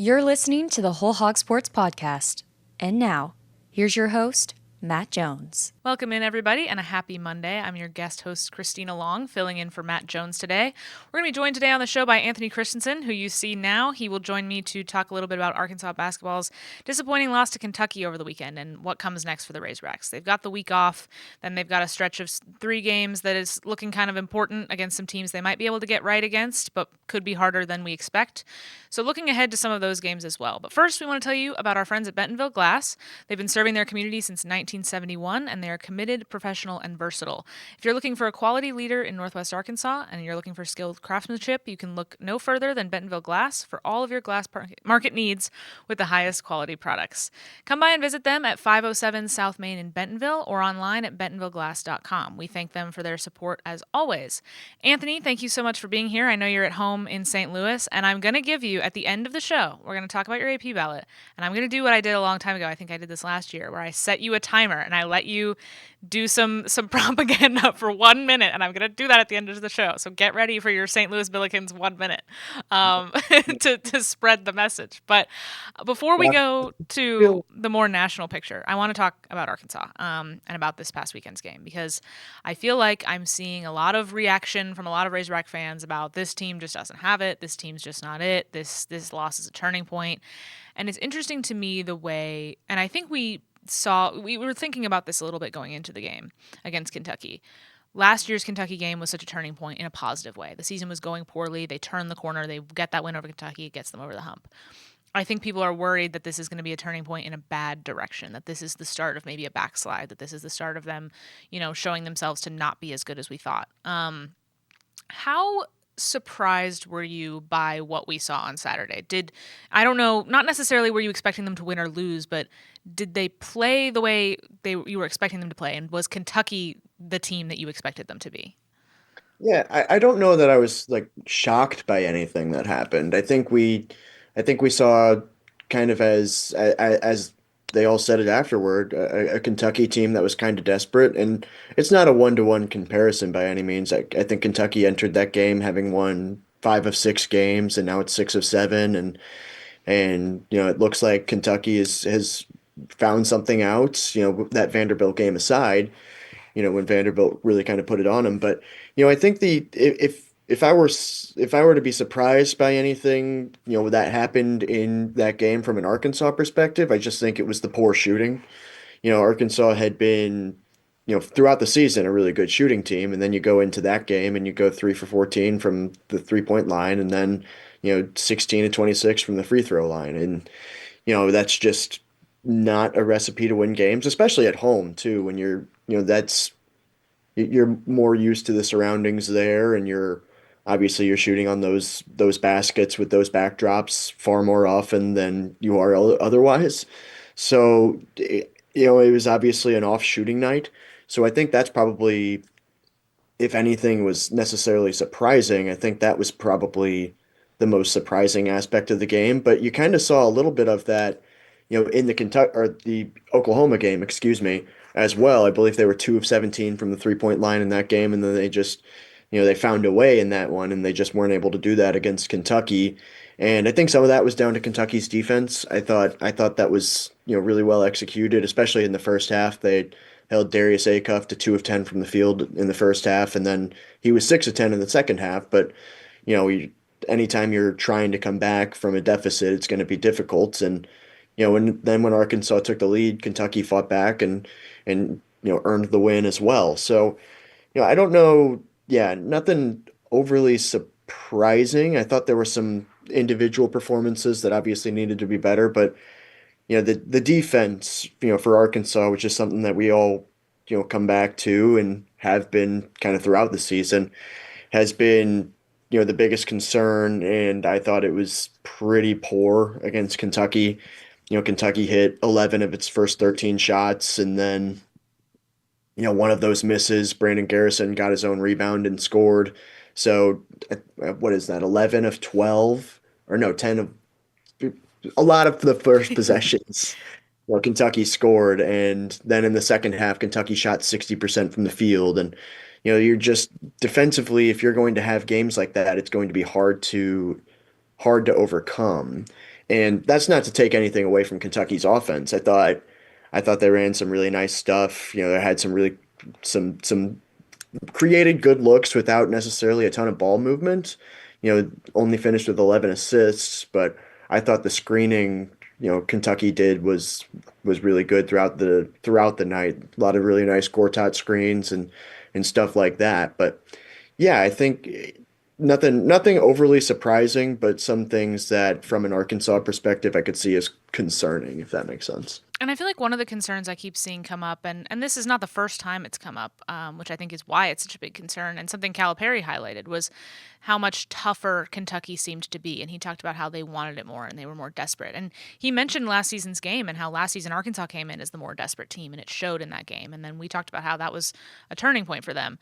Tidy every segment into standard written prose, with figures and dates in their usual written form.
You're listening to the Whole Hog Sports Podcast. And now, here's your host, Matt Jones. Welcome in, everybody, and a happy Monday. I'm your guest host, Christina Long, filling in for Matt Jones today. We're going to be joined today on the show by Anthony Christensen, who you see now. He will join me to talk a little bit about Arkansas basketball's disappointing loss to Kentucky over the weekend and what comes next for the Razorbacks. They've got the week off, then they've got a stretch of 3 games that is looking kind of important against some teams they might be able to get right against, but could be harder than we expect. So looking ahead to some of those games as well. But first, we want to tell you about our friends at Bentonville Glass. They've been serving their community since 1971, and they are committed, professional, and versatile. If you're looking for a quality leader in Northwest Arkansas and you're looking for skilled craftsmanship, you can look no further than Bentonville Glass for all of your glass market needs with the highest quality products. Come by and visit them at 507 South Main in Bentonville or online at bentonvilleglass.com. We thank them for their support as always. Anthony, thank you so much for being here. I know you're at home in St. Louis, and I'm going to give you, at the end of the show, we're going to talk about your AP ballot, and I'm going to do what I did a long time ago. I think I did this last year, where I set you a timer and I let you do some propaganda for 1 minute, and I'm going to do that at the end of the show. So get ready for your St. Louis Billikens 1 minute to spread the message. But before we go to the more national picture, I want to talk about Arkansas and about this past weekend's game, because I feel like I'm seeing a lot of reaction from a lot of Razorback fans about this team just doesn't have it. This team's just not it. This loss is a turning point. And it's interesting to me the way, and I think we were thinking about this a little bit going into the game against Kentucky. Last year's Kentucky game was such a turning point in a positive way. The season was going poorly. They turned the corner. They get that win over Kentucky. It gets them over the hump. I think people are worried that this is going to be a turning point in a bad direction, that this is the start of maybe a backslide, that this is the start of them, showing themselves to not be as good as we thought. How surprised were you by what we saw on Saturday? I don't know, not necessarily were you expecting them to win or lose, but did they play the way you were expecting them to play? And was Kentucky the team that you expected them to be? Yeah, I don't know that I was like shocked by anything that happened. I think we saw kind of as they all said it afterward, a Kentucky team that was kind of desperate, and it's not a one-to-one comparison by any means. I think Kentucky entered that game having won 5 of 6 games, and now it's 6 of 7, and it looks like Kentucky has found something out. That Vanderbilt game aside, when Vanderbilt really kind of put it on him. But I think the if I were to be surprised by anything, that happened in that game from an Arkansas perspective, I just think it was the poor shooting. Arkansas had been, throughout the season a really good shooting team, and then you go into that game and you go 3 for 14 from the 3-point line, and then 16 of 26 from the free throw line, and that's just not a recipe to win games, especially at home too, when you're more used to the surroundings there, and you're shooting on those baskets with those backdrops far more often than you are otherwise. So it was obviously an off shooting night. So I think that's probably, if anything was necessarily surprising, I think that was probably the most surprising aspect of the game. But you kind of saw a little bit of that, in the Kentucky or the Oklahoma game, excuse me, as well. I believe they were 2 of 17 from the 3-point line in that game, and then they just, they found a way in that one, and they just weren't able to do that against Kentucky. And I think some of that was down to Kentucky's defense. I thought that was, really well executed, especially in the first half. They held Darius Acuff to 2 of 10 from the field in the first half, and then he was 6 of 10 in the second half. But anytime you're trying to come back from a deficit, it's going to be difficult. And when Arkansas took the lead, Kentucky fought back and earned the win as well. So I don't know. Yeah, nothing overly surprising. I thought there were some individual performances that obviously needed to be better, but the defense, for Arkansas, which is something that we all come back to and have been kind of throughout the season, has been the biggest concern, and I thought it was pretty poor against Kentucky. Kentucky hit 11 of its first 13 shots, and then one of those misses, Brandon Garrison got his own rebound and scored. So what is that? 11 of 12, or no, 10 of a lot of the first possessions. Well, Kentucky scored, and then in the second half, Kentucky shot 60% from the field. And you're just defensively, if you're going to have games like that, it's going to be hard to overcome. And that's not to take anything away from Kentucky's offense. I thought they ran some really nice stuff. They had some created good looks without necessarily a ton of ball movement. Only finished with 11 assists, but I thought the screening, Kentucky did was really good throughout the night. A lot of really nice Gortat screens and stuff like that. But yeah, I think nothing overly surprising, but some things that from an Arkansas perspective I could see as concerning, if that makes sense. And I feel like one of the concerns I keep seeing come up, and this is not the first time it's come up, which I think is why it's such a big concern, and something Calipari highlighted was how much tougher Kentucky seemed to be. And he talked about how they wanted it more and they were more desperate. And he mentioned last season's game and how last season Arkansas came in as the more desperate team, and it showed in that game. And then we talked about how that was a turning point for them.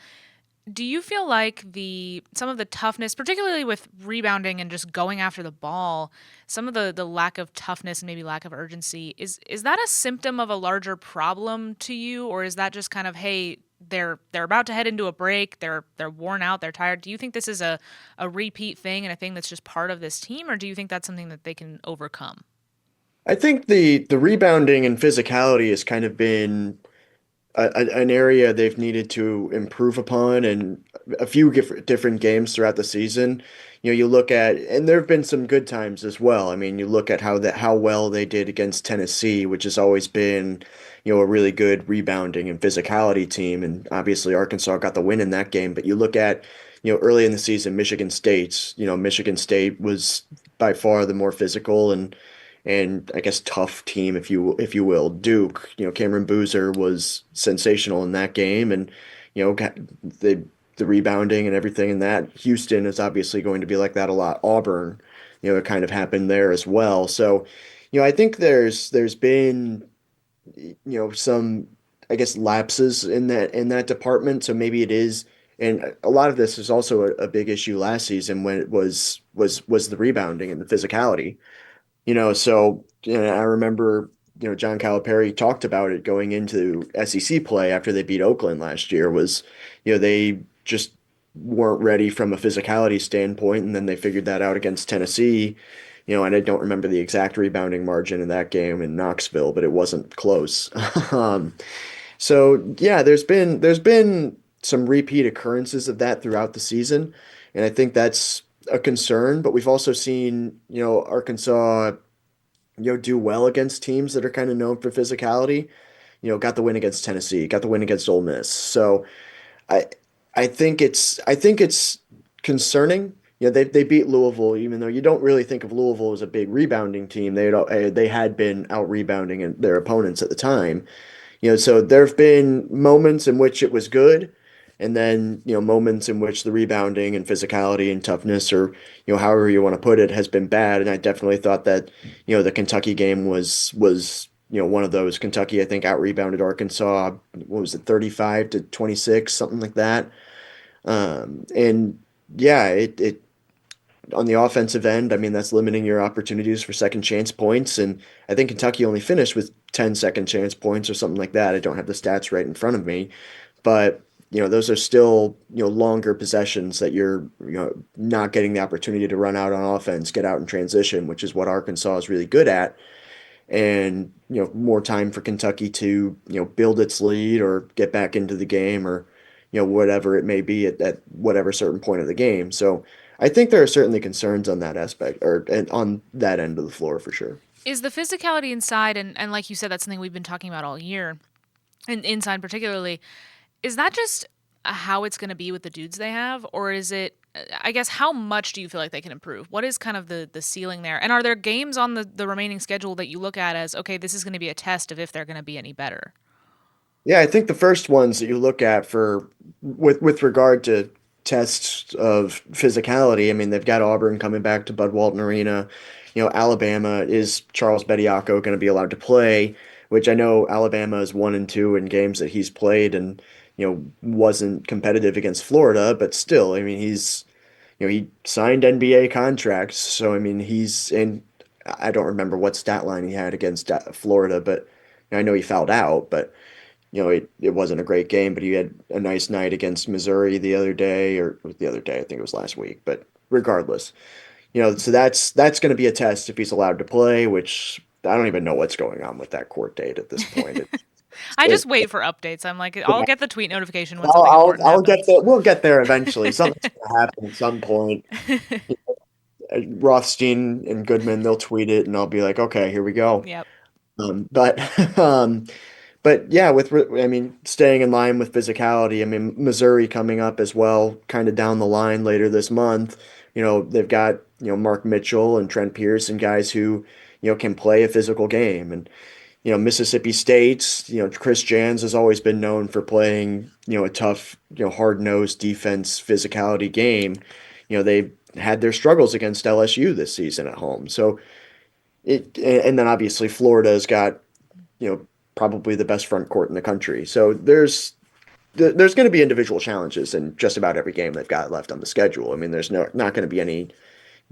Do you feel like the some of the toughness, particularly with rebounding and just going after the ball, some of the lack of toughness and maybe lack of urgency, is that a symptom of a larger problem to you, or is that just kind of, hey, they're about to head into a break, they're worn out, they're tired? Do you think this is a repeat thing and a thing that's just part of this team, or do you think that's something that they can overcome? I think the rebounding and physicality has kind of been an area they've needed to improve upon in a few different games throughout the season. You look at, and there have been some good times as well. I mean, you look at how well they did against Tennessee, which has always been, a really good rebounding and physicality team, and obviously Arkansas got the win in that game. But you look at, early in the season, Michigan State was by far the more physical and I guess tough team, if you will. Duke, Cameron Boozer was sensational in that game, and the the rebounding and everything in that. Houston is obviously going to be like that a lot. Auburn, it kind of happened there as well. So, I think there's been some, I guess, lapses in that department. So maybe it is. And a lot of this is also a big issue last season when it was the rebounding and the physicality. So I remember, John Calipari talked about it going into SEC play after they beat Oakland last year was, they just weren't ready from a physicality standpoint, and then they figured that out against Tennessee, and I don't remember the exact rebounding margin in that game in Knoxville, but it wasn't close. Um, so yeah, there's been some repeat occurrences of that throughout the season, and I think that's a concern, but we've also seen, Arkansas do well against teams that are kind of known for physicality. Got the win against Tennessee, got the win against Ole Miss. So I I think it's concerning. They beat Louisville, even though you don't really think of Louisville as a big rebounding team. They had been out rebounding their opponents at the time. So there have been moments in which it was good, and then moments in which the rebounding and physicality and toughness, or however you want to put it, has been bad. And I definitely thought that the Kentucky game was one of those. Kentucky, I think, out rebounded Arkansas. What was it, 35-26, something like that. And yeah, it on the offensive end, I mean, that's limiting your opportunities for second chance points. And I think Kentucky only finished with 10 second chance points or something like that. I don't have the stats right in front of me, but those are still, longer possessions that you're, not getting the opportunity to run out on offense, get out in transition, which is what Arkansas is really good at. And, more time for Kentucky to, build its lead or get back into the game, or, whatever it may be at whatever certain point of the game. So I think there are certainly concerns on that aspect, or and on that end of the floor for sure. Is the physicality inside, and like you said, that's something we've been talking about all year, and inside particularly, is that just how it's going to be with the dudes they have, or is it? I guess how much do you feel like they can improve? What is kind of the ceiling there? And are there games on the remaining schedule that you look at as, okay, this is going to be a test of if they're going to be any better? Yeah, I think the first ones that you look at for with regard to tests of physicality, I mean, they've got Auburn coming back to Bud Walton Arena. Alabama, is Charles Bediako going to be allowed to play? Which I know Alabama is 1-2 in games that he's played, and wasn't competitive against Florida, but still, I mean, he signed NBA contracts, so I mean, he's in. I don't remember what stat line he had against Florida, but I know he fouled out, but it wasn't a great game, but he had a nice night against Missouri the other day, or the other day, I think it was last week. But regardless, So that's going to be a test if he's allowed to play, which I don't even know what's going on with that court date at this point. I just It, wait for updates. I'm like, I'll yeah, get the tweet notification when something important I'll get happens. there. We'll get there eventually. Something's going to happen at some point. Rothstein and Goodman, they'll tweet it, and I'll be like, okay, here we go. Yep. But but yeah, I mean, staying in line with physicality. I mean, Missouri coming up as well, kind of down the line later this month. They've got Mark Mitchell and Trent Pierce and guys who can play a physical game. And Mississippi State, Chris Jans has always been known for playing a tough, hard-nosed defense physicality game. They had their struggles against LSU this season at home. So and then obviously Florida's got probably the best front court in the country. So there's going to be individual challenges in just about every game they've got left on the schedule. I mean, there's not going to be any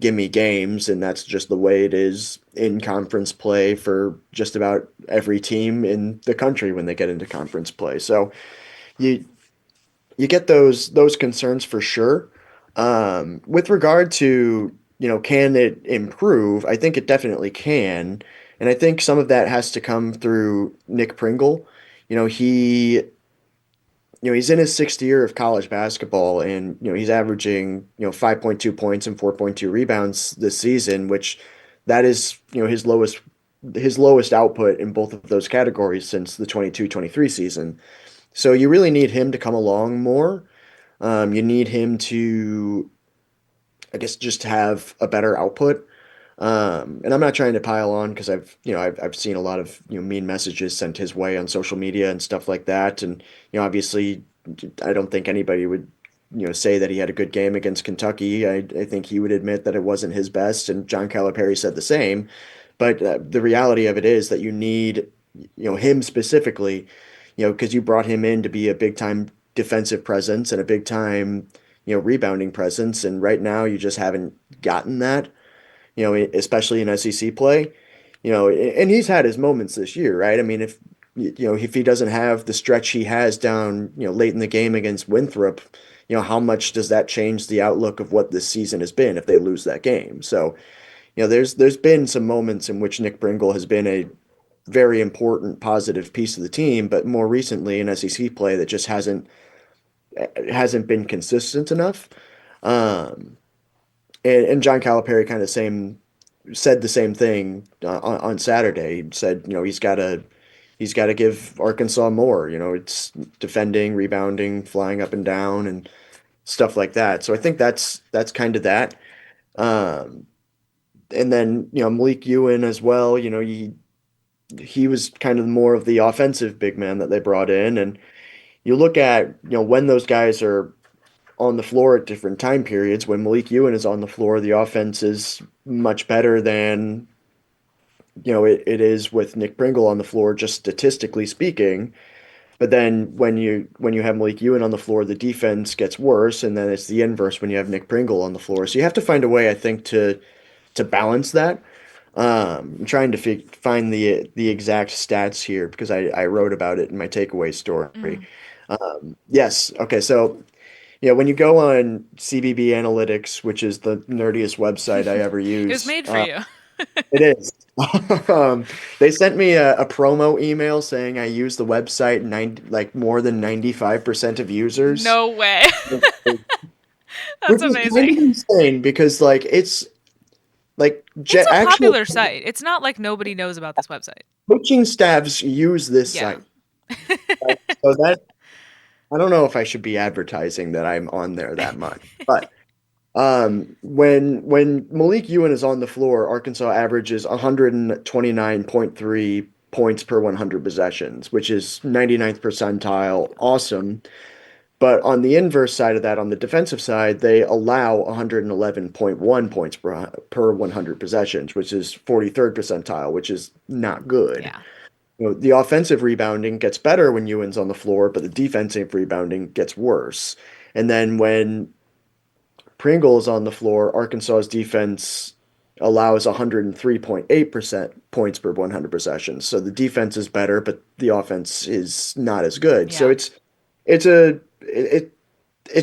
gimme games, and that's just the way it is in conference play for just about every team in the country when they get into conference play. So you you get those concerns for sure. With regard to, can it improve? I think it definitely can. And I think some of that has to come through Nick Pringle. He, he's in his sixth year of college basketball, and, he's averaging, 5.2 points and 4.2 rebounds this season, which that is, his lowest output in both of those categories since the 22-23 season. So you really need him to come along more. You need him to, I guess, just have a better output. And I'm not trying to pile on because I've seen a lot of mean messages sent his way on social media and stuff like that. And obviously, I don't think anybody would say that he had a good game against Kentucky. I think he would admit that it wasn't his best, and John Calipari said the same. But the reality of it is that you need him specifically, because you brought him in to be a big time defensive presence and a big time rebounding presence, and right now you just haven't gotten that especially in SEC play. And he's had his moments this year, right? I mean, if he doesn't have the stretch he has down, late in the game against Winthrop, how much does that change the outlook of what this season has been if they lose that game? So, there's been some moments in which Nick Pringle has been a very important positive piece of the team, but more recently in SEC play that just hasn't been consistent enough. Um, and John Calipari kind of same said the same thing on Saturday. He said, he's got to give Arkansas more. It's defending, rebounding, flying up and down, and stuff like that. So I think that's kind of that. Um, and then Malik Ewan as well. He was kind of more of the offensive big man that they brought in, and you look at when those guys are on the floor at different time periods. When Malik Ewan is on the floor, the offense is much better than it is with Nick Pringle on the floor, just statistically speaking. But then when you have Malik Ewan on the floor, the defense gets worse, and then it's the inverse when you have Nick Pringle on the floor. So you have to find a way, I think, to balance that. I'm trying to find the exact stats here because I wrote about it in my takeaway story. Mm. Yes. Okay. So when you go on CBB Analytics, which is the nerdiest website I ever It was use, made for you. it is. um, they sent me a promo email saying I use the website like more than 95% of users, No way. That's which is kind amazing. of insane because like it's like It's a actual popular site. It's not like nobody knows about this website. coaching staffs use this Yeah. site. Right? So that I don't know if I should be advertising that I'm on there that much, but when Malik Ewan is on the floor, Arkansas averages 129.3 points per 100 possessions, which is 99th percentile, awesome. But on the inverse side of that, on the defensive side, they allow 111.1 points per 100 possessions, which is 43rd percentile, which is not good. Yeah. The offensive rebounding gets better when Ewan's on the floor, but the defensive rebounding gets worse. And then when Pringle is on the floor, Arkansas's defense allows 103.8% points per 100 possessions. So the defense is better, but the offense is not as good. So Yeah. it's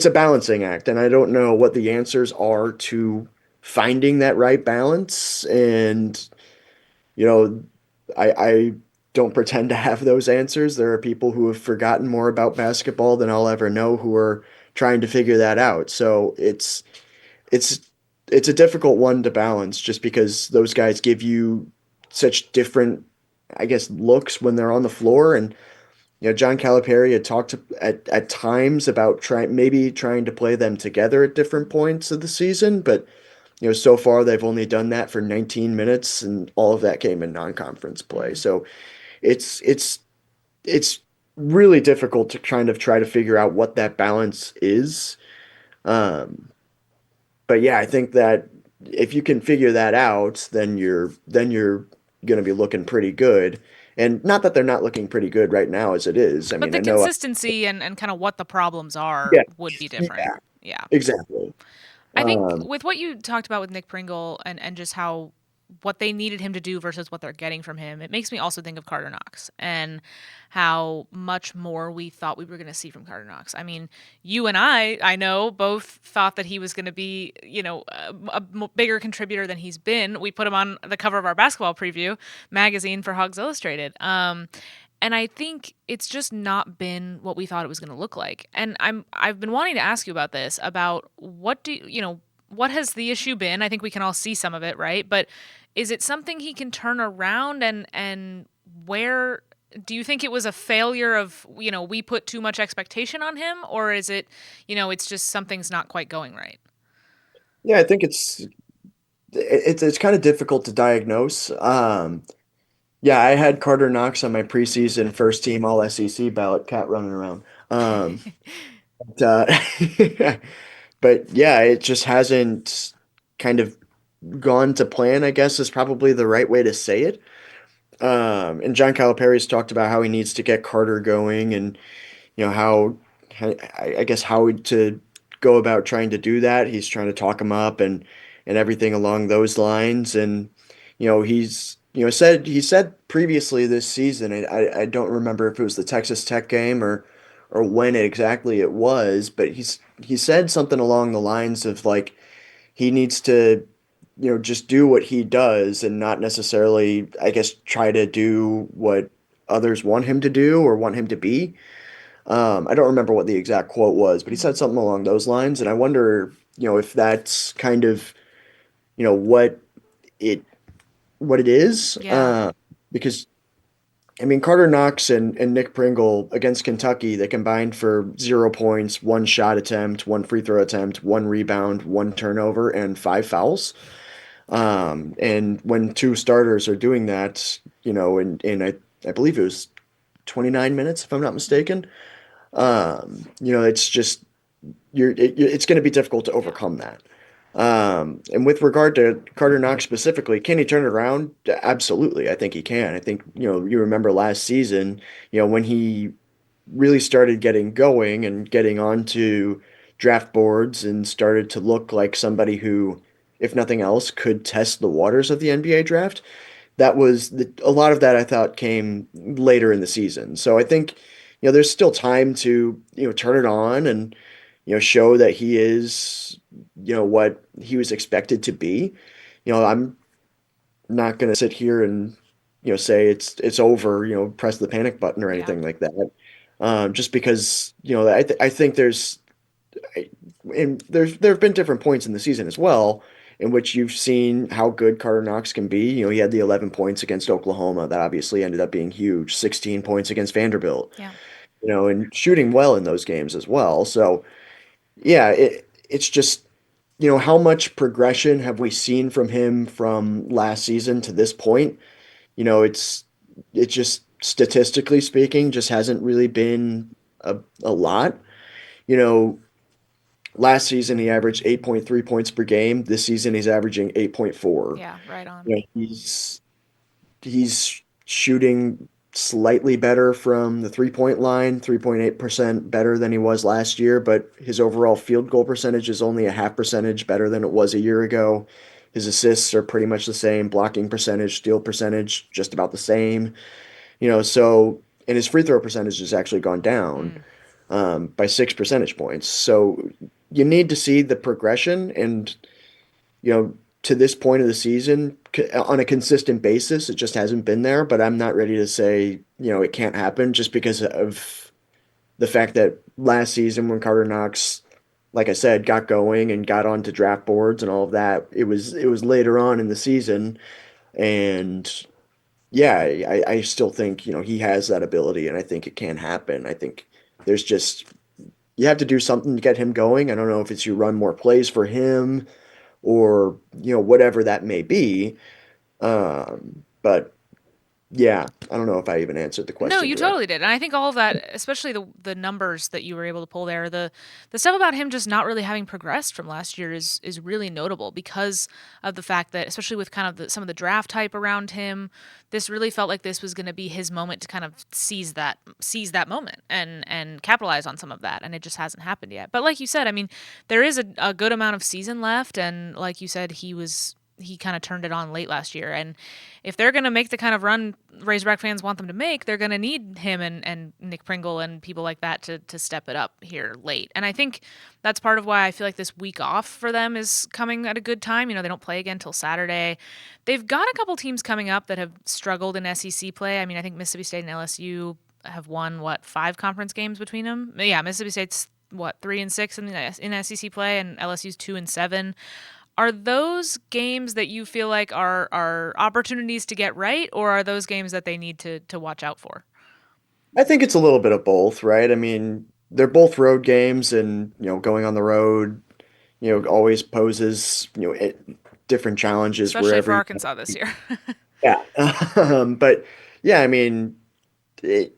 a balancing act, and I don't know what the answers are to finding that right balance. And, you know, I don't pretend to have those answers. There are people who have forgotten more about basketball than I'll ever know who are trying to figure that out. So it's it's a difficult one to balance just because those guys give you such different, I guess, looks when they're on the floor. And John Calipari had talked at times about trying to play them together at different points of the season, but so far they've only done that for 19 minutes, and all of that came in non-conference play. Mm-hmm. So it's really difficult to kind of try to figure out what that balance is. Um, but yeah, I think that if you can figure that out, then you're going to be looking pretty good. And not that they're not looking pretty good right now as it is. I But mean, the I know, consistency and kind of what the problems are yeah, would be different. yeah, Yeah. exactly. I think Um, with what you talked about with Nick Pringle and just how what they needed him to do versus what they're getting from him, it makes me also think of Carter Knox and how much more we thought we were going to see from Carter Knox. I mean, you and I know, both thought that he was going to be, bigger contributor than he's been. We put him on the cover of our basketball preview magazine for Hogs Illustrated. And I think it's just not been what we thought it was going to look like. And I've been wanting to ask you about this, about what has the issue been? I think we can all see some of it, right? But is it something he can turn around, and where do you think it was a failure of, we put too much expectation on him, or is it, it's just something's not quite going right? yeah, I think it's kind of difficult to diagnose. Yeah, I had Carter Knox on my preseason first team All SEC ballot, cat running around. But, but yeah, it just hasn't kind of gone to plan, I guess is probably the right way to say it. And John Calipari's talked about how he needs to get Carter going, and how I guess how to go about trying to do that. He's trying to talk him up and everything along those lines. And he's he said previously this season. I don't remember if it was the Texas Tech game or when exactly it was, but he said something along the lines of like he needs to just do what he does and not necessarily, I guess, try to do what others want him to do or want him to be. I don't remember what the exact quote was, but he Hmm. said something along those lines, and I wonder, if that's kind of, what it what it is, Yeah. because I mean Carter Knox and Nick Pringle against Kentucky, they combined for 0 points, one shot attempt, one free throw attempt, one rebound, one turnover, and five fouls. And when two starters are doing that, I believe it was 29 minutes, if I'm not Hmm. mistaken. It's just it's going to be difficult to Yeah. overcome that. And with regard to Carter Knox specifically, can he turn it around? Absolutely, I think he can. I think you remember last season, when he really started getting going and getting onto draft boards and started to look like somebody who, if nothing else, could test the waters of the NBA draft. A lot of that I thought came later in the season. So I think, there's still time to, turn it on and, show that he is, what he was expected to be. I'm not going to sit here and, say it's over, press the panic button or Yeah. anything like that. Just because, I think there have been different points in the season as well in which you've seen how good Carter Knox can be. He had the 11 points against Oklahoma that obviously ended up being huge, 16 points against Vanderbilt, Yeah. and shooting well in those games as well. So, yeah, it's just, how much progression have we seen from him from last season to this point? It's just statistically speaking, just hasn't really been a lot. You know, Last season he averaged 8.3 points per game. This season he's averaging 8.4. Yeah. Right on. He's shooting slightly better from the 3-point line, 3.8% better than he was last year, but his overall field goal percentage is only a half percentage better than it was a year ago. His assists are pretty much the same, blocking percentage, steal percentage just about the same. And his free throw percentage has actually gone down Mm. by 6 percentage points. So you need to see the progression, and to this point of the season on a consistent basis. It just hasn't been there, but I'm not ready to say, it can't happen just because of the fact that last season when Carter Knox, like I said, got going and got onto draft boards and all of that, it was later on in the season. And yeah, I still think, he has that ability and I think it can happen. I think there's just you have to do something to get him going. I don't know if it's you run more plays for him or whatever that may be. But yeah, I don't know if I even answered the No, question you directly. totally did. And I think all of that, especially the numbers that you were able to pull there, the stuff about him just not really having progressed from last year is really notable because of the fact that, especially with kind of some of the draft hype around him, this really felt like this was going to be his moment to kind of seize that moment and capitalize on some of that, and it just hasn't happened yet. But like you said, I mean, there is a good amount of season left, and like you said, he kind of turned it on late last year. And if they're going to make the kind of run Razorback fans want them to make, they're going to need him and Nick Pringle and people like that to step it up here late. And I think that's part of why I feel like this week off for them is coming at a good time. They don't play again till Saturday. They've got a couple teams coming up that have struggled in SEC play. I mean, I think Mississippi State and LSU have won, what, 5 conference games between them? Yeah, Mississippi State's, what, 3-6 in SEC play, and LSU's 2-7. Are those games that you feel like are opportunities to get right, or are those games that they need to watch out for? I think it's a little bit of both, right? I mean, they're both road games, and going on the road, always poses different challenges Especially wherever for you. Arkansas this year. Yeah. But yeah, I mean, it,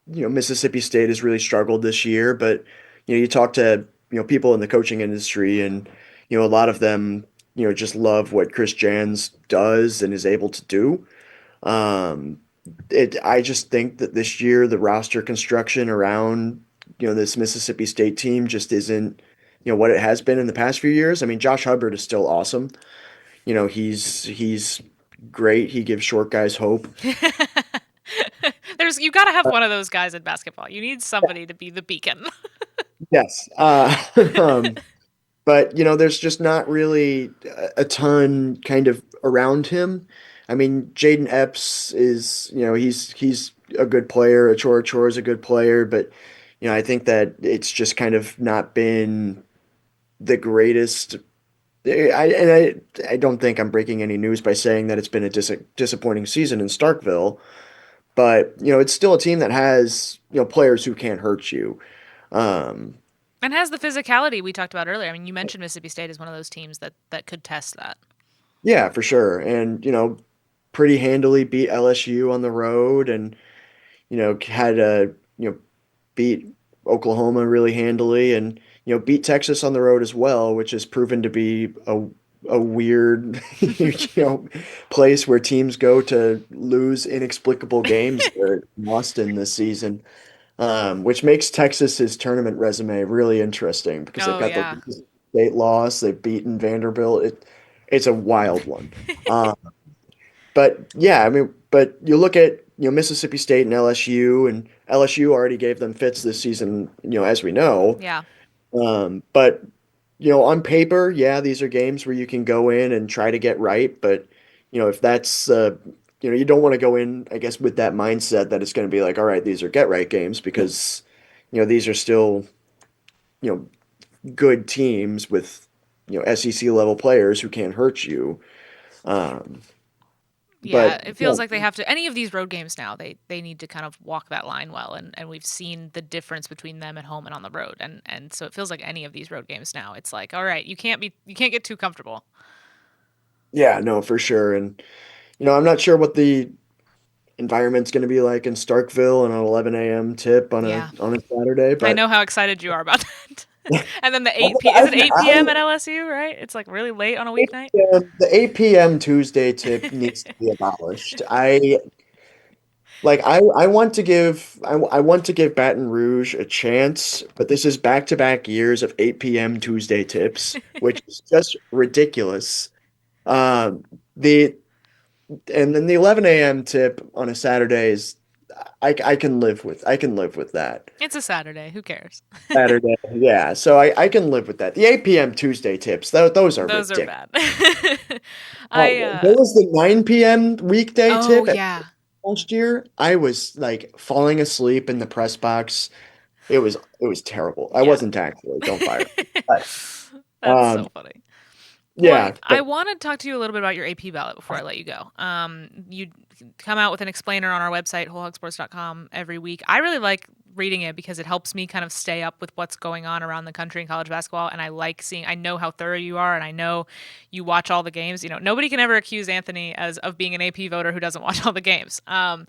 Mississippi State has really struggled this year, but you talk to people in the coaching industry, and a lot of them just love what Chris Jans does and is able to do. Um, I just think that this year the roster construction around this Mississippi State team just isn't what it has been in the past few years. I mean, Josh Hubbard is still awesome. He's great. He gives short guys hope. You got to have one of those guys in basketball. You need somebody to be the beacon. Yes. Um, but there's just not really a ton kind of around him. I mean, Jaden Epps is, he's a good player. Achor Achor is a good player, but I think that it's just kind of not been the greatest. I don't think I'm breaking any news by saying that it's been a disappointing season in Starkville, but it's still a team that has players who can't hurt you. Um, And has the physicality we talked about earlier. I mean, you mentioned Mississippi State is one of those teams that could test that. yeah, for sure, and pretty handily beat LSU on the road, and had a beat Oklahoma really handily, and beat Texas on the road as well, which has proven to be a weird place where teams go to lose inexplicable games. They're lost in this season, which makes Texas's tournament resume really interesting because they've Oh got the yeah. state loss, they've beaten Vanderbilt. It's a wild one. But yeah, I mean, but you look at Mississippi State and LSU already gave them fits this season, as we know. Yeah. But on paper, yeah, these are games where you can go in and try to get right. But if that's you don't want to go in, I guess, with that mindset that it's going to be like, all right, these are get right games because these are still you good teams with SEC level players who can't hurt you. Um, Yeah, but it feels like they have to. Any of these road games now, they need to kind of walk that line well, and we've seen the difference between them at home and on the road, and so it feels like any of these road games now, it's like, all right, you can't get too comfortable. yeah, no, for sure. And I'm not sure what the environment's going to be like in Starkville on an 11 a.m. tip on a Yeah, Saturday, I but know how excited you are about that. And then the I, 8 p. Is it 8 p.m. I, at LSU? Right? It's like really late on a weeknight. the 8 p.m. Tuesday tip needs to be abolished. I want to give I want to give Baton Rouge a chance, but this is back-to-back years of 8 p.m. Tuesday tips, which is just ridiculous. Um, the and then the 11 a.m. tip on a Saturday is I can live with that. It's a Saturday. Who cares? Saturday, yeah. So I can live with that. The 8 p.m. Tuesday tips, those are Those are ridiculous. bad. Oh, I there was the 9 p.m. weekday Oh tip yeah. last year. I was like falling asleep in the press box. It was terrible. I Yeah. wasn't actually, don't fire me. But That's so funny. Well, yeah, I but want to talk to you a little bit about your AP ballot before I let you go. You come out with an explainer on our website, wholehogsports.com, every week. I really like reading it because it helps me kind of stay up with what's going on around the country in college basketball. And I like seeing, I know how thorough you are, and I know you watch all the games. You know, nobody can ever accuse Anthony as of being an AP voter who doesn't watch all the games. And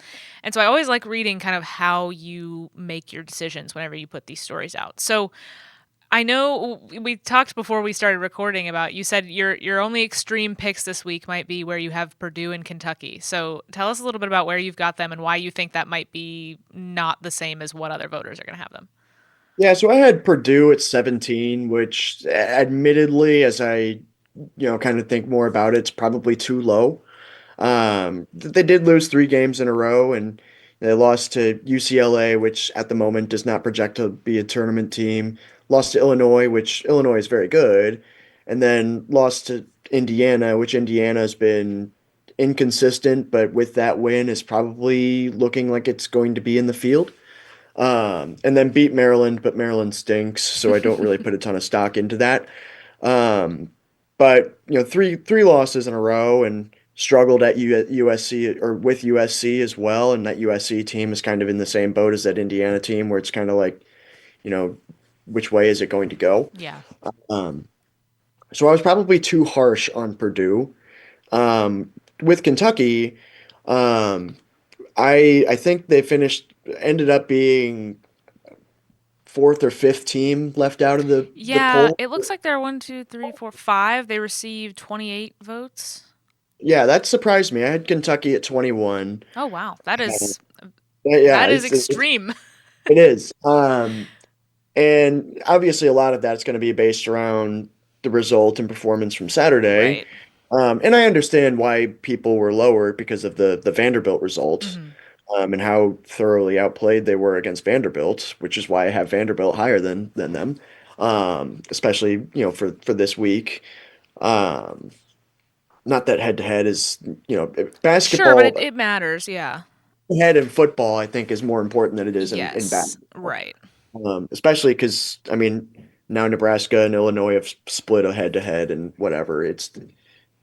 so I always like reading kind of how you make your decisions whenever you put these stories out. So I know we talked before we started recording about you said your only extreme picks this week might be where you have Purdue and Kentucky. So tell us a little bit about where you've got them and why you think that might be not the same as what other voters are going to have them. yeah, so I had Purdue at 17, which admittedly, as I, kind of think more about it, it's probably too low. They did lose 3 games in a row, and they lost to UCLA, which at the moment does not project to be a tournament team. Lost to Illinois, which Illinois is very good, and then lost to Indiana, which Indiana has been inconsistent, but with that win is probably looking like it's going to be in the field. And then beat Maryland, but Maryland stinks, so I don't really put a ton of stock into that. Um, but three losses in a row and struggled at USC or with USC as well, and that USC team is kind of in the same boat as that Indiana team, where it's kind of like, you know, which way is it going to go? Yeah. Um, so I was probably too harsh on Purdue. With Kentucky, um, I think they ended up being fourth or fifth team left out of the Yeah, poll. it looks like there are one, two, three, four, five. They received 28 votes. Yeah, that surprised me. I had Kentucky at 21. Oh wow, Uh, yeah, that is extreme. it is. And obviously a lot of that's going to be based around the result and performance from Saturday. Right. And I understand why people were lower because of the Vanderbilt result, Hmm. and how thoroughly outplayed they were against Vanderbilt, which is why I have Vanderbilt higher than them, especially for this week. Um, Not that head to head is Sure, but basketball it matters. Yeah. head in football I think is more important than it is in Yes. basketball. Right. Especially because I mean now Nebraska and Illinois have split a head to head and whatever.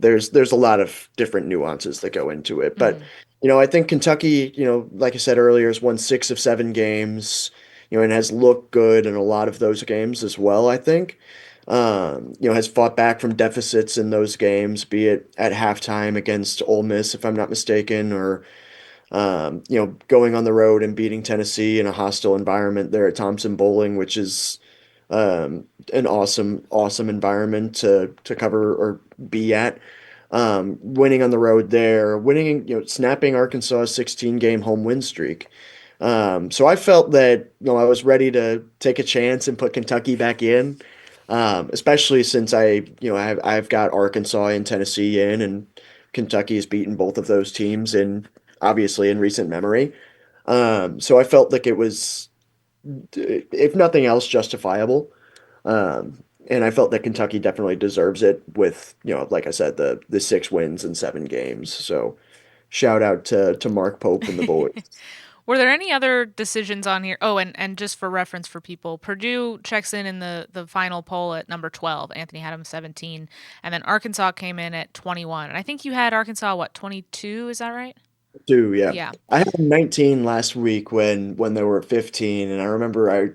There's a lot of different nuances that go into it. But Hmm. I think Kentucky, like I said earlier, has won 6 of 7 games, and has looked good in a lot of those games as well, I think. Has fought back from deficits in those games, be it at halftime against Ole Miss, if I'm not mistaken, or going on the road and beating Tennessee in a hostile environment there at Thompson Bowling, which is an awesome environment to cover or be at. Winning on the road there, winning, snapping Arkansas's 16-game home win streak. So I felt that, I was ready to take a chance and put Kentucky back in, especially since I've got Arkansas and Tennessee in, and Kentucky has beaten both of those teams in obviously in recent memory. So I felt like it was, if nothing else, justifiable. And I felt that Kentucky definitely deserves it with, like I said, the 6 wins in 7 games. So shout out to Mark Pope and the boys. Were there any other decisions on here? Oh, and just for reference for people, Purdue checks in the final poll at number 12. Anthony had him 17, and then Arkansas came in at 21. And I think you had Arkansas what 22? Is that right? Too, yeah. Yeah. I had 19 last week when they were at 15, and I remember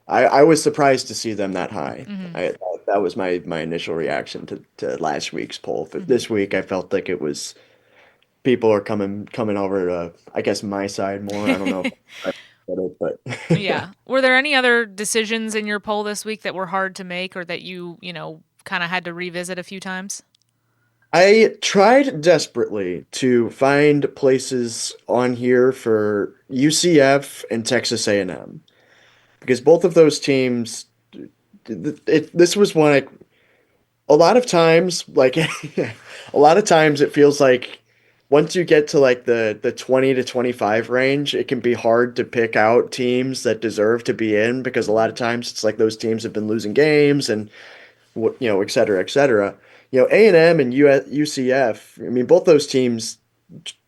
I was surprised to see them that high. Hmm. That was my initial reaction to last week's poll. But Hmm. this week I felt like it was people are coming over to I guess my side more. I don't know if I said it, but Yeah. Were there any other decisions in your poll this week that were hard to make or that you kind of had to revisit a few times? I tried desperately to find places on here for UCF and Texas A&M because both of those teams this was one a lot of times like a lot of times it feels like once you get to like the 20 to 25 range, it can be hard to pick out teams that deserve to be in because a lot of times it's like those teams have been losing games and et cetera, et cetera. A&M and UCF, I mean, both those teams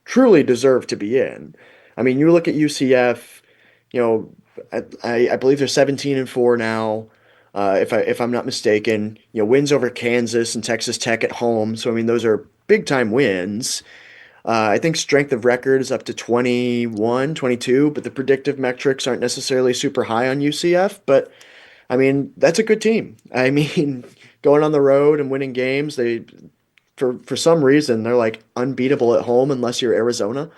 truly deserve to be in. I mean, you look at UCF, you know, I believe they're 17-4 now. If I'm not mistaken, wins over Kansas and Texas Tech at home. So I mean, those are big time wins. I think strength of record is up to 21, 22, but the predictive metrics aren't necessarily super high on UCF. But I mean, that's a good team. I mean, going on the road and winning games, for some reason they're like unbeatable at home unless you're Arizona.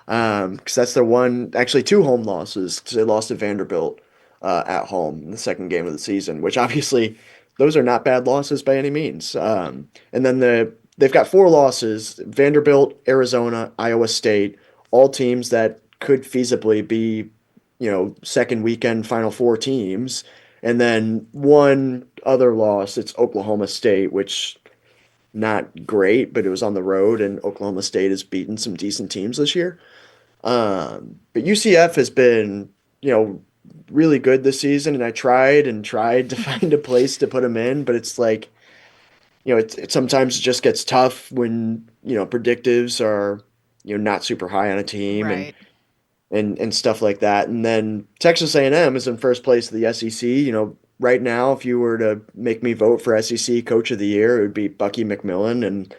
Because that's their one, actually two home losses. 'Cause they lost to Vanderbilt at home in the second game of the season, which obviously those are not bad losses by any means. And then they've got four losses: Vanderbilt, Arizona, Iowa State, all teams that could feasibly be, second weekend Final Four teams. And then one other loss, it's Oklahoma State, which not great, but it was on the road, and Oklahoma State has beaten some decent teams this year. But UCF has been, really good this season, and I tried and tried to find a place to put them in, but it's like, it sometimes just gets tough when, predictives are, not super high on a team and Right. and stuff like that. And then Texas A&M is in first place of the SEC. Right now, if you were to make me vote for SEC Coach of the Year, it would be Bucky McMillan, and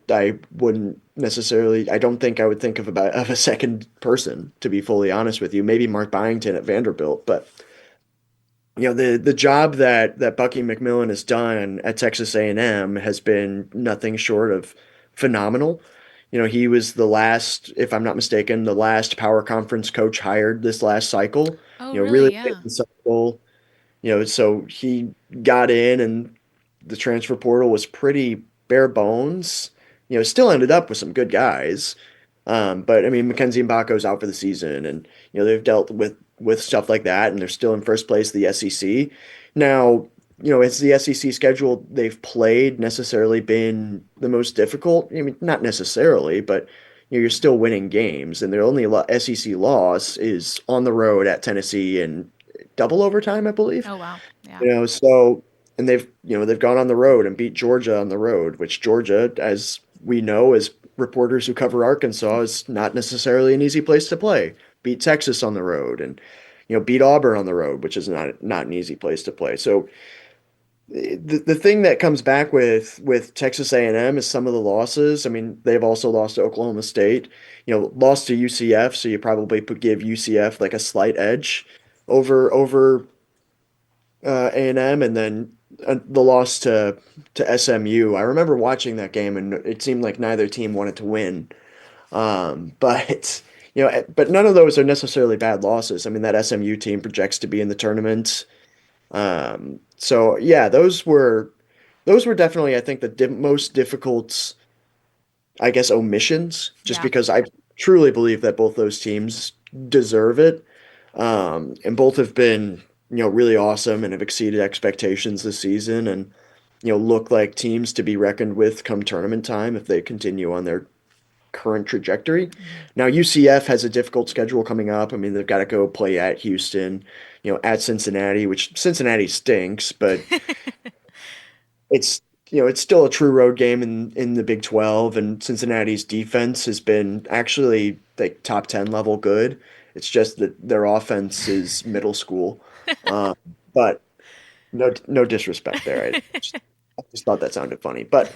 I wouldn't necessarily. I don't think I would think of a second person, to be fully honest with you. Maybe Mark Byington at Vanderbilt, but the job that Bucky McMillan has done at Texas A&M has been nothing short of phenomenal. He was the last, if I'm not mistaken, the last power conference coach hired this last cycle. Oh, really? Really late Yeah. in the cycle. So he got in and the transfer portal was pretty bare bones. Still ended up with some good guys. But I mean, Mackenzie Mbako's out for the season, and they've dealt with stuff like that, and they're still in first place of the SEC. Now, has the SEC schedule they've played necessarily been the most difficult? I mean, not necessarily, but you're still winning games, and their only SEC loss is on the road at Tennessee in double overtime, I believe. Oh, wow. Yeah. So and they've gone on the road and beat Georgia on the road, which Georgia, as we know, as reporters who cover Arkansas, is not necessarily an easy place to play. Beat Texas on the road and beat Auburn on the road, which is not an easy place to play. So the thing that comes back with Texas A&M is some of the losses. I mean, they've also lost to Oklahoma State, lost to UCF, so you probably could give UCF like a slight edge over A&M, and then the loss to SMU. I remember watching that game, and it seemed like neither team wanted to win. But but none of those are necessarily bad losses. I mean, that SMU team projects to be in the tournament. So yeah, those were definitely, I think, the most difficult, I guess, omissions, just Yeah. because I truly believe that both those teams deserve it. And both have been, really awesome and have exceeded expectations this season and, look like teams to be reckoned with come tournament time if they continue on their current trajectory. Mhm. Now, UCF has a difficult schedule coming up. I mean, they've got to go play at Houston, at Cincinnati, which Cincinnati stinks, but it's it's still a true road game in the Big 12, and Cincinnati's defense has been actually like top 10 level good. It's just that their offense is middle school. Uh, but no disrespect there. I just thought that sounded funny. But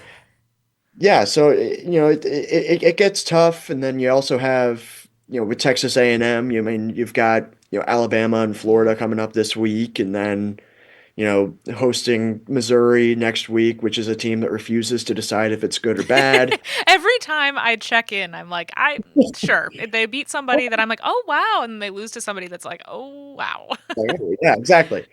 yeah, so it gets tough, and then you also have with Texas A&M. You mean you've got Alabama and Yeah. Florida coming up this week, and then hosting Missouri next week, which is a team that refuses to decide if it's good or bad. Every time I check in, I'm like, I sure. If they beat somebody that I'm like, oh wow, and they lose to somebody that's like, oh wow. Yeah, exactly.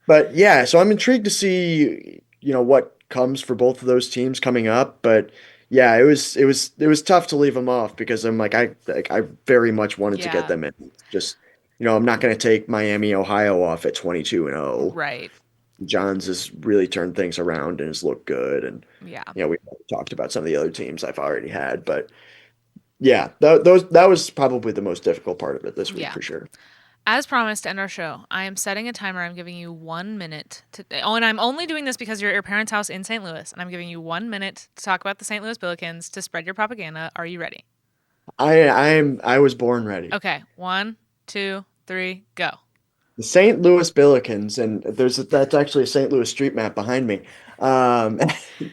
But yeah, so I'm intrigued to see, what comes for both of those teams coming up. But yeah, it was tough to leave them off because I'm like I very much wanted to get Yeah. them in. Just I'm not going to take Miami, Ohio off at 22-0. Right. Johns has really turned things around and has looked good. And Yeah. we talked about some of the other teams I've already had, but yeah, that was probably the most difficult part of it this week Yeah. for sure. As promised to end our show, I am setting a timer. I'm giving you 1 minute to. Oh, and I'm only doing this because you're at your parents' house in St. Louis, and I'm giving you 1 minute to talk about the St. Louis Billikens to spread your propaganda. Are you ready? I was born ready. Okay. One, two, three, go. The St. Louis Billikens, and that's actually a St. Louis street map behind me. Um,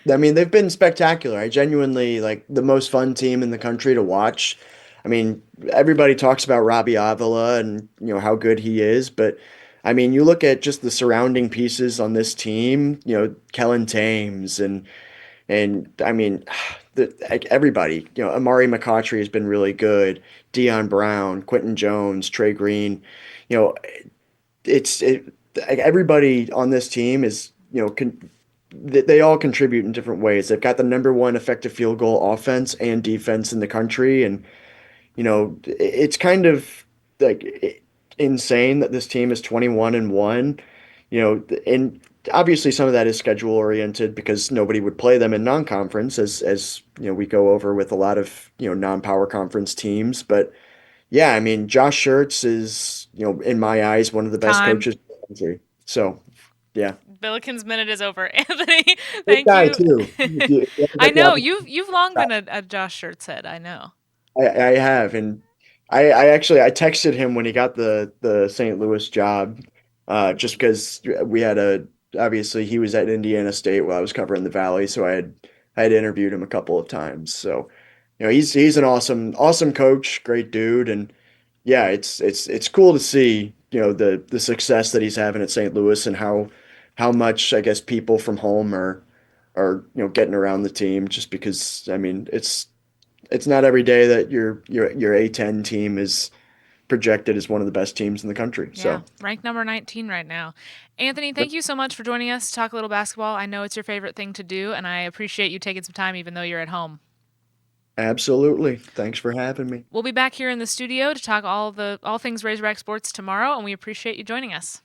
I mean, they've been spectacular. I genuinely like the most fun team in the country to watch. I mean, everybody talks about Robbie Avila and how good he is, but I mean, you look at just the surrounding pieces on this team. Kellen Thames and I mean, like everybody. Amari McCautry has been really good. Dion Brown, Quentin Jones, Trey Green. You know, like everybody on this team is they all contribute in different ways. They've got the number one effective field goal offense and defense in the country, and it's kind of like insane that this team is 21-1. And obviously some of that is schedule oriented because nobody would play them in non-conference, as we go over with a lot of non-power conference teams, but. Yeah, I mean, Josh Schertz is, in my eyes, one of the best Time. coaches in the country. So, yeah. Billikens minute is over. Anthony, Great thank guy you. too. If you ever I get the know opportunity, you've long been a Josh Schertz. I know. I have, and I actually I texted him when he got the St. Louis job, just because we had obviously he was at Indiana State while I was covering the Valley, so I had interviewed him a couple of times. So, he's an awesome coach, great dude, and yeah, it's cool to see the success that he's having at St. Louis and how much I guess people from home are getting around the team just because I mean it's not every day that your A10 team is projected as one of the best teams in the country. Yeah, So ranked number 19 right now. Anthony, thank you so much for joining us to talk a little basketball. I know it's your favorite thing to do, and I appreciate you taking some time even though you're at home. absolutely. Thanks for having me. We'll be back here in the studio to talk all things Razorback sports tomorrow, and we appreciate you joining us.